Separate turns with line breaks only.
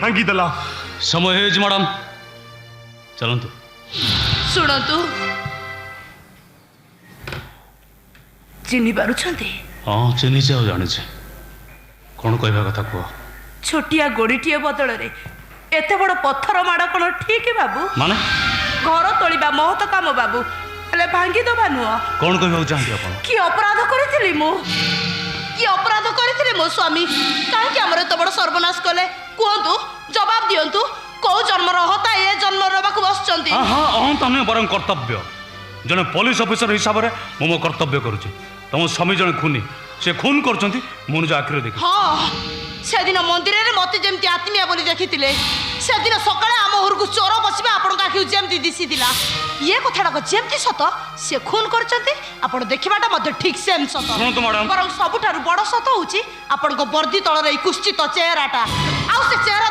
ଭାଙ୍ଗିଦେଲା।
समय ହେଇଛି ମ୍ୟାଡ଼ାମ, ଚାଲନ୍ତୁ।
ଶୁଣନ୍ତୁ, ଚିହ୍ନି ପାରୁଛନ୍ତି?
ହଁ ଚିହ୍ନିଛି ଆଉ ଜାଣିଛି। କ'ଣ କହିବା କଥା କୁହ।
ଛୋଟିଆ ଗୋଡ଼ିଟିଏ ବଦଳରେ ଏତେ ବଡ଼ ପଥର ମାଡ଼ କ'ଣ ଠିକ୍ ବାବୁ?
ମାନେ
ଘର ତୋଳିବା ମହତ କାମ ବାବୁ, ହେଲେ ଭାଙ୍ଗିଦେବା ନୁହଁ।
କ'ଣ କହିବାକୁ ଚାହାନ୍ତି ଆପଣ?
କି ଅପରାଧ କରିଥିଲି ମୁଁ? କି ଅପରାଧ କରିଥିଲି ମୋ ସ୍ୱାମୀ? କାହିଁକି ଆମର ଏତେ ବଡ଼ ସର୍ବନାଶ କଲେ? କୁହନ୍ତୁ, ଜବାବ ଦିଅନ୍ତୁ। କୋଉ ଜନ୍ମର ହତା ଏ ଜନ୍ମ ନେବାକୁ ବସିଛନ୍ତି?
ହଁ ଅହନ୍ତା ନୁହେଁ, ବରଂ କର୍ତ୍ତବ୍ୟ। ଜଣେ ପୋଲିସ ଅଫିସର ହିସାବରେ ମୁଁ ମୋ କର୍ତ୍ତବ୍ୟ କରୁଛି। ତମ ସ୍ୱାମୀ ଜଣେ ଖୁନି, ସେ ଖୁନ୍ କରୁଛନ୍ତି ମୁଁ ନିଜ ଆଖିରେ ଦେଖି।
ହଁ, ସେଦିନ ମନ୍ଦିରରେ ମତେ ଯେମିତି ଆତ୍ମୀୟ ବୋଲି ଦେଖିଥିଲେ, ସେଦିନ ସକାଳେ ଆମ ଘରକୁ ଚୋର ବସିବା ଆପଣଙ୍କ ଆଖିକୁ ଯେମିତି ଦିଶିଥିଲା, ଇଏ କଥାଟା ଯେମିତି ସତ, ସେ ଖୁନ୍ କରିଛନ୍ତି ଆପଣ ଦେଖିବାଟା ମଧ୍ୟ ଠିକ୍ ସେମ୍ ସତ।
ଶୁଣନ୍ତୁ ମ୍ୟାଡ଼ାମ,
ବରଂ ସବୁଠାରୁ ବଡ଼ ସତ ହେଉଛି ଆପଣଙ୍କ ବର୍ଦ୍ଦି ତଳର ଏଇ କୁଶ୍ଚିତ ଚେହେରାଟା। ଆଉ ସେ ଚେହେରା